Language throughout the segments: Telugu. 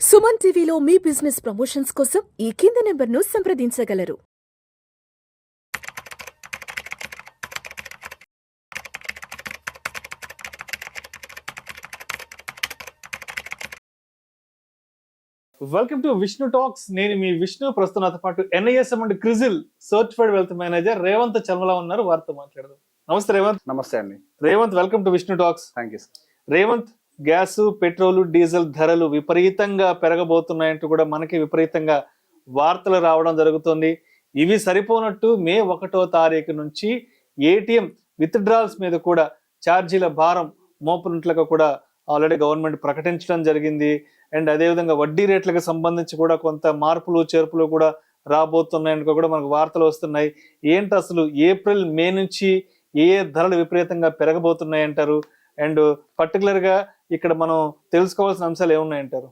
సుమన్ టీవీలో మీ బిజినెస్ ప్రమోషన్స్ కోసం ఈ కింది నెంబర్ను సంప్రదించగలరు. Welcome to Vishnu talks. నేను మీ విష్ణు. ప్రస్తుతం నాతో పాటు NISM and CRISIL certified wealth manager Revanth Chalmala ఉన్నారు. వారితో మాట్లాడదాం. నమస్తే రేవంత్. నమస్తే అండి. Revanth, welcome to Vishnu talks. Thank you. Revanth, gas, petrol, diesel ధరలు విపరీతంగా పెరగబోతున్నాయంటూ కూడా మనకి విపరీతంగా వార్తలు రావడం జరుగుతుంది. ఇవి సరిపోనట్టు మే 1వ తారీఖు నుంచి ATM విత్డ్రాల్స్ మీద కూడా ఛార్జీల భారం మోపనుట్లుగా కూడా ఆల్రెడీ గవర్నమెంట్ ప్రకటించడం జరిగింది. అండ్ అదేవిధంగా వడ్డీ రేట్లకు సంబంధించి కూడా కొంత మార్పులు చేర్పులు కూడా రాబోతున్నాయని కూడా మనకు వార్తలు వస్తున్నాయి. ఏంటి అసలు ఏప్రిల్ మే నుంచి ఏ ధరలు విపరీతంగా పెరగబోతున్నాయి అంటారు? అండ్ పర్టికులర్ గా ఇక్కడ మనం తెలుసుకోవాల్సిన అంశాలు ఏమున్నాయంటారు?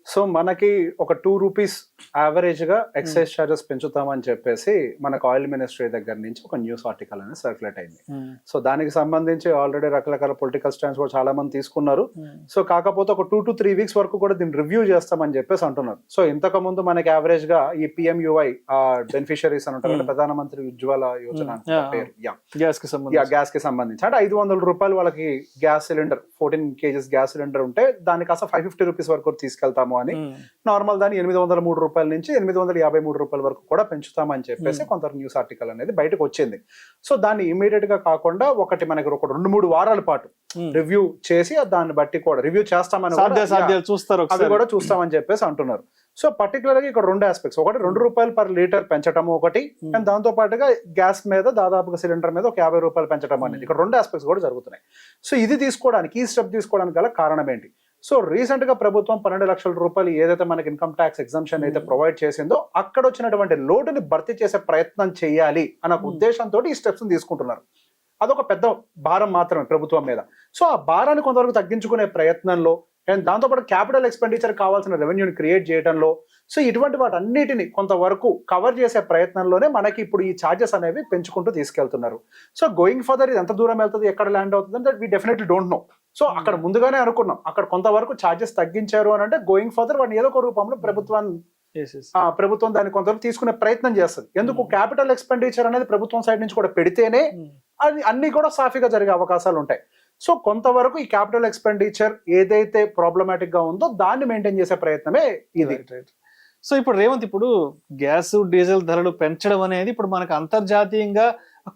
సో మనకి ఒక 2 రూపీస్ యావరేజ్ గా ఎక్సైజ్ చార్జెస్ పెంచుతామని చెప్పేసి మనకు ఆయిల్ మినిస్ట్రీ దగ్గర నుంచి ఒక న్యూస్ ఆర్టికల్ అనేది సర్క్యులేట్ అయింది. సో దానికి సంబంధించి ఆల్రెడీ రకరకాల పొలిటికల్ స్టాండ్స్ కూడా చాలా మంది తీసుకున్నారు. సో కాకపోతే ఒక 2 to 3 వీక్స్ వరకు కూడా దీన్ని రివ్యూ చేస్తామని చెప్పేసి అంటున్నారు. సో ఇంతకు ముందు మనకి యావరేజ్ గా ఈ PMUY బెనిఫిషరీస్ అని ఉంటారు, ప్రధానమంత్రి ఉజ్వల యోజన గ్యాస్ కి సంబంధించి అంటే 500 రూపాయలు వాళ్ళకి gas cylinder 14 kgs gas cylinder ఉంటే దానికి అసలు 550 రూపీస్ వరకు తీసుకెళ్తాము అని, నార్మల్ దాన్ని 803 రూపాయల నుంచి 853 రూపాయల వరకు కూడా పెంచుతామని చెప్పేసి కొంత న్యూస్ ఆర్టికల్ అనేది బయటకు వచ్చింది. సో దాన్ని ఇమీడియట్ గా కాకుండా ఒకటి మనకి ఒక 2-3 వారాల పాటు రివ్యూ చేసి దాన్ని బట్టి కూడా రివ్యూ చేస్తామని చూస్తారు, అవి కూడా చూస్తామని చెప్పేసి అంటున్నారు. సో పర్టికులర్ గా ఇక్కడ 2 ఆస్పెక్ట్స్, ఒకటి 2 రూపాయలు పర్ లీటర్ పెంచడం ఒకటి, అండ్ దాంతో పాటుగా గ్యాస్ మీద దాదాపుగా సిలిండర్ మీద ఒక 50 రూపాయలు పెంచడం అనేది, ఇక్కడ 2 ఆస్పెక్ట్స్ కూడా జరుగుతున్నాయి. సో ఇది తీసుకోవడానికి, ఈ స్టెప్ తీసుకోవడానికి గల కారణం ఏంటి? సో రీసెంట్ గా ప్రభుత్వం 12 లక్షల రూపాయలు ఏదైతే మనకి ఇన్కమ్ ట్యాక్స్ ఎగ్జంప్షన్ అయితే ప్రొవైడ్ చేసిందో అక్కడ వచ్చినటువంటి లోటుని భర్తీ చేసే ప్రయత్నం చేయాలి అన్న ఉద్దేశంతో ఈ స్టెప్స్ తీసుకుంటున్నారు. అదొక పెద్ద భారం మాత్రమే ప్రభుత్వం మీద. సో ఆ భారాన్ని కొంతవరకు తగ్గించుకునే ప్రయత్నంలో అండ్ దాంతోపాటు క్యాపిటల్ ఎక్స్పెండిచర్ కావాల్సిన రెవెన్యూని క్రియేట్ చేయడంలో, సో ఇటువంటి వాటన్నిటిని కొంతవరకు కవర్ చేసే ప్రయత్నంలోనే మనకి ఇప్పుడు ఈ ఛార్జెస్ అనేవి పెంచుకుంటూ తీసుకెళ్తున్నారు. సో గోయింగ్ ఫర్దర్ ఇది ఎంత దూరం వెళ్తుంది, ఎక్కడ ల్యాండ్ అవుతుంది అంటే we definitely don't know. So అక్కడ ముందుగానే అనుకున్నాం, అక్కడ కొంతవరకు ఛార్జెస్ తగ్గించారు అని అంటే గోయింగ్ ఫర్దర్ వాటిని ఏదో ఒక రూపంలో ప్రభుత్వం దాన్ని కొంతవరకు తీసుకునే ప్రయత్నం చేస్తుంది. ఎందుకు క్యాపిటల్ ఎక్స్పెండిచర్ అనేది ప్రభుత్వం సైడ్ నుంచి కూడా పెడితేనే అది అన్ని కూడా సాఫీగా జరిగే అవకాశాలు ఉంటాయి. సో కొంతవరకు ఈ క్యాపిటల్ ఎక్స్పెండిచర్ ఏదైతే ప్రాబ్లమాటిక్ గా ఉందో దాన్ని మెయింటైన్ చేసే ప్రయత్నమే ఇది. సో ఇప్పుడు రేవంత్, ఇప్పుడు గ్యాస్ డీజిల్ ధరలు పెంచడం అనేది ఇప్పుడు మనకు అంతర్జాతీయంగా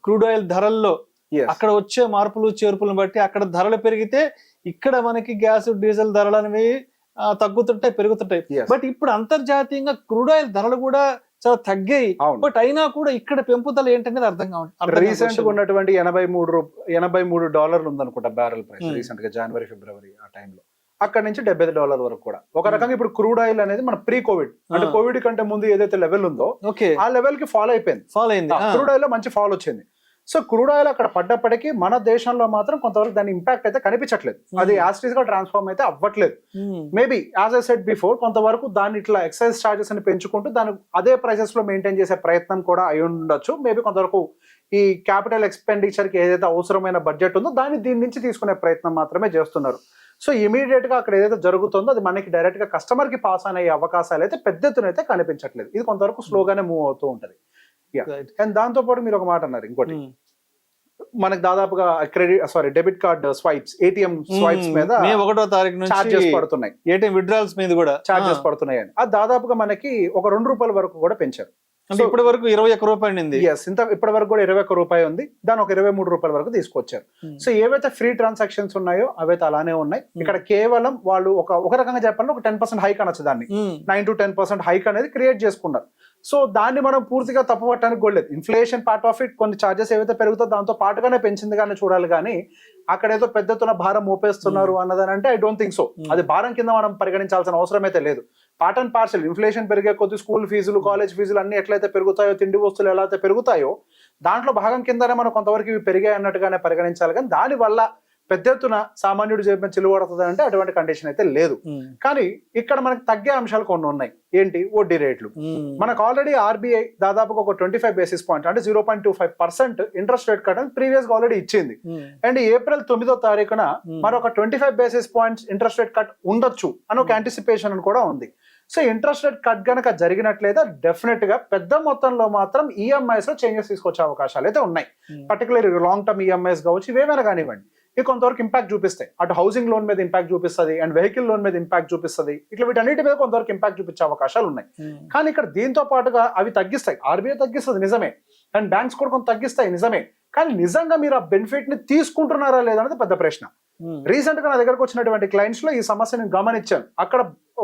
క్రూడ్ ఆయిల్ ధరల్లో అక్కడ వచ్చే మార్పులు చేర్పులను బట్టి అక్కడ ధరలు పెరిగితే ఇక్కడ మనకి గ్యాస్ డీజిల్ ధరలు అనేవి తగ్గుతుంటాయి, పెరుగుతుంటాయి. బట్ ఇప్పుడు అంతర్జాతీయంగా క్రూడ్ ఆయిల్ ధరలు కూడా చాలా తగ్గాయి. బట్ అయినా కూడా ఇక్కడ పెంపుదల ఏంటనేది అర్థం కావాలి. రీసెంట్ గా ఉన్నటువంటి $83 ఉందనుకుంటా బ్యారెల్ ప్రైస్, రీసెంట్ గా జనవరి ఫిబ్రవరి ఆ టైంలో అక్కడ నుంచి $70 వరకు కూడా ఒక రకంగా ఇప్పుడు క్రూడ్ ఆయిల్ అనేది మన ప్రీ కోవిడ్ అంటే కోవిడ్ కంటే ముందు ఏదైతే లెవెల్ ఉందో ఆ లెవెల్ కి ఫాలో అయింది. క్రూడ్ ఆయిల్ లో మంచి ఫాల్ వచ్చింది. సో క్రూడ్ ఆయిల్ అక్కడ పడ్డప్పటికీ మన దేశంలో మాత్రం కొంతవరకు దాని ఇంపాక్ట్ అయితే కనిపించట్లేదు, అది యాస్టీస్ గా ట్రాన్స్ఫార్మ్ అయితే అవ్వట్లేదు. Maybe as I said before కొంతవరకు దాన్ని ఇట్లా ఎక్సైజ్ చార్జెస్ అని పెంచుకుంటూ దాన్ని అదే ప్రైసెస్ లో మెయింటైన్ చేసే ప్రయత్నం కూడా అయి ఉండొచ్చు. మేబీ కొంతవరకు ఈ క్యాపిటల్ ఎక్స్పెండిచర్ కి ఏదైతే అవసరమైన బడ్జెట్ ఉందో దాన్ని దీని నుంచి తీసుకునే ప్రయత్నం మాత్రమే చేస్తున్నారు. సో ఇమీడియట్ గా అక్కడ ఏదైతే జరుగుతుందో అది మనకి డైరెక్ట్ గా కస్టమర్ కి పాస్ అనే అవకాశాలు అయితే పెద్ద ఎత్తున అయితే కనిపించట్లేదు. ఇది కొంతవరకు స్లోగానే మూవ్ అవుతూ ఉంటది. అండ్ దాంతో పాటు మీరు ఒక మాట అన్నారు ఇంకోటి, మనకి దాదాపుగా debit card swipes, ATM swipes మీద 1వ తారీఖు నుంచి చార్జెస్ పడుతున్నాయి, ATM విత్డ్రాల్స్ మీద కూడా చార్జెస్ పడుతున్నాయి అని అది దాదాపుగా మనకి ఒక $2 వరకు కూడా పెంచారు. ఇప్పటి వరకు 21 రూపాయలు ఉంది. ఇప్పటి వరకు కూడా 21 రూపాయలు ఉంది, దాని ఒక 23 రూపాయల వరకు తీసుకొచ్చారు. సో ఏవైతే ఫ్రీ ట్రాన్సాక్షన్స్ ఉన్నాయో అవైతే అలానే ఉన్నాయి. ఇక్కడ కేవలం వాళ్ళు ఒక రకంగా చెప్పాలంటే ఒక 10% హైక్ అనొచ్చు, దాన్ని 9 to 10% హైక్ అనేది క్రియేట్ చేసుకున్నారు. సో దాన్ని మనం పూర్తిగా తప్పుపట్టడానికి కూడా లేదు. ఇన్ఫ్లేషన్ పార్ట్ ఆఫ్ ఇట్, కొన్ని చార్జెస్ ఏవైతే పెరుగుతుందో దాంతో పాటుగానే పెంచింది కానీ చూడాలి, కానీ అక్కడ ఏదో పెద్ద ఎత్తున భారం మోపేస్తున్నారు అన్నదని అంటే ఐ డోంట్ థింక్ సో. అది భారం కింద మనం పరిగణించాల్సిన అవసరం అయితే లేదు. పార్ట్ అండ్ పార్సల్ ఇన్ఫ్లేషన్ పెరిగే కొద్ది స్కూల్ ఫీజులు, కాలేజ్ ఫీజులు అన్ని ఎట్లయితే పెరుగుతాయో, తిండి వస్తువులు ఎలా అయితే పెరుగుతాయో దాంట్లో భాగం కిందనే మనం కొంతవరకు ఇవి పెరిగాయి అన్నట్టుగానే పరిగణించాలి. కానీ దానివల్ల పెద్ద ఎత్తున సామాన్యుడు చెప్పిన చిలువడుతుంది అంటే అటువంటి కండిషన్ అయితే లేదు. కానీ ఇక్కడ మనకి తగ్గే అంశాలు కొన్ని ఉన్నాయి. ఏంటి? వడ్డీ రేట్లు. మనకు ఆల్రెడీ ఆర్బీఐ దాదాపుగా ఒక 25 బేసిస్ పాయింట్ అంటే 0.25% ఇంట్రెస్ట్ రేట్ కట్ అని ప్రీవియస్ గా ఆల్రెడీ ఇచ్చింది. అండ్ ఏప్రిల్ 9వ తారీఖున మరొక 25 basis points interest rate cut ఉండొచ్చు అని ఒక యాంటిసిపేషన్ అని కూడా ఉంది. సో ఇంట్రెస్ట్ రేట్ కట్ గనక జరిగినట్లయితే డెఫినెట్ గా పెద్ద మొత్తంలో మాత్రం ఈఎంఐస్ లో చేంజెస్ తీసుకొచ్చే అవకాశాలు అయితే ఉన్నాయి. పర్టికులర్ లాంగ్ టర్మ్ ఈఎంఐస్ కావచ్చు, ఇవేమైనా కానివ్వండి, ఇవి కొంతవరకు ఇంపాక్ట్ చూపిస్తాయి. అటు హౌసింగ్ లోన్ మీద ఇంపాక్ట్ చూపిస్తుంది అండ్ వెహికల్ లోన్ మీద ఇంపాక్ట్ చూపిస్తుంది. ఇట్లా వీటన్నిటి మీద కొంతవరకు ఇంపాక్ట్ చూపించే అవకాశాలు ఉన్నాయి. కానీ ఇక్కడ దీంతో పాటుగా అవి తగ్గిస్తాయి. ఆర్బీఐ తగ్గిస్తుంది నిజమే, అండ్ బ్యాంక్స్ కూడా కొంత తగ్గిస్తాయి నిజమే. కానీ నిజంగా మీరు ఆ బెనిఫిట్ ని తీసుకుంటున్నారా లేదా అనేది పెద్ద ప్రశ్న. రీసెంట్ గా నా దగ్గరకు వచ్చినటువంటి క్లయింట్స్ లో ఈ సమస్యను గమనించాను. అక్కడ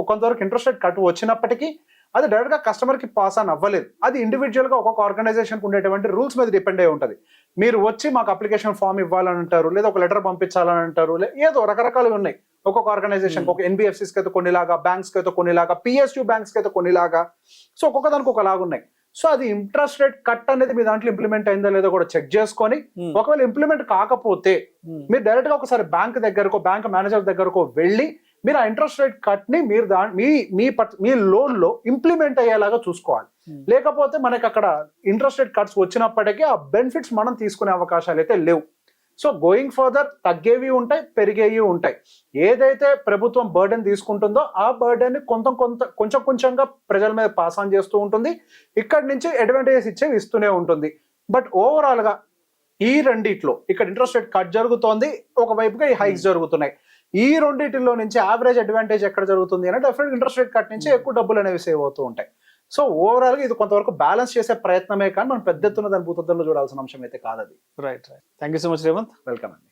కొంతవరకు ఇంట్రెస్ట్ రేట్ కట్ వచ్చినప్పటికీ అది డైరెక్ట్ గా కస్టమర్ కి పాస్ ఆన్ అవ్వలేదు. అది ఇండివిజువల్ గా ఒక్కొక్క ఆర్గనైజేషన్ కు ఉండేటువంటి రూల్స్ మీద డిపెండ్ అయి ఉంటుంది. మీరు వచ్చి మాకు అప్లికేషన్ ఫామ్ ఇవ్వాలని అంటారు, లేదా ఒక లెటర్ పంపించాలని అంటారు, ఏదో రకరకాలుగా ఉన్నాయి. ఒక్కొక్క ఆర్గనైజేషన్ ఒక ఎన్బిఎఫ్సిస్ కి అయితే కొన్నిలాగా, బ్యాంక్స్ కి అయితే కొన్నిలాగా, పిఎస్యూ బ్యాంక్స్ కి అయితే కొన్నిలాగా. సో ఒక్కొక్క దానికి ఒకలాగా ఉన్నాయి. సో అది ఇంట్రెస్ట్ రేట్ కట్ అనేది మీ దాంట్లో ఇంప్లిమెంట్ అయిందో లేదో కూడా చెక్ చేసుకొని, ఒకవేళ ఇంప్లిమెంట్ కాకపోతే మీరు డైరెక్ట్ గా ఒకసారి బ్యాంక్ దగ్గరకో, బ్యాంక్ మేనేజర్ దగ్గరకో వెళ్ళి మీరు ఆ ఇంట్రెస్ట్ రేట్ కట్ ని మీరు మీ లోన్ లో ఇంప్లిమెంట్ అయ్యేలాగా చూసుకోవాలి. లేకపోతే మనకి అక్కడ ఇంట్రెస్ట్ రేట్ కట్స్ వచ్చినప్పటికీ ఆ బెనిఫిట్స్ మనం తీసుకునే అవకాశాలు అయితే లేవు. సో గోయింగ్ ఫర్దర్ తగ్గేవి ఉంటాయి, పెరిగేవి ఉంటాయి. ఏదైతే ప్రభుత్వం బర్డెన్ తీసుకుంటుందో ఆ బర్డెన్ ని కొంచెం కొంచెంగా ప్రజల మీద పాస్ ఆన్ చేస్తూ ఉంటుంది. ఇక్కడి నుంచి అడ్వాంటేజెస్ ఇచ్చేవి ఇస్తూనే ఉంటుంది. బట్ ఓవరాల్ గా ఈ రెండిట్లో ఇక్కడ ఇంట్రెస్ట్ రేట్ కట్ జరుగుతోంది, ఒకవైపుగా ఈ హైక్స్ జరుగుతున్నాయి. ఈ రెండింటిలో నుంచి యావరేజ్ అడ్వాంటేజ్ ఎక్కడ జరుగుతుంది అంటే డెఫినెట్ ఇంట్రెస్ట్ రేట్ కట్ నుంచి ఎక్కువ డబ్బులు అనేవి సేవ్ అవుతూ ఉంటాయి. సో ఓవరాల్ గా ఇది కొంతవరకు బ్యాలెన్స్ చేసే ప్రయత్నమే కానీ మనం పెద్ద ఎత్తున దాని భూతద్దంలో చూడాల్సిన అంశం అయితే కాదు అది. Right. Thank you so much Revanth. Welcome అండి.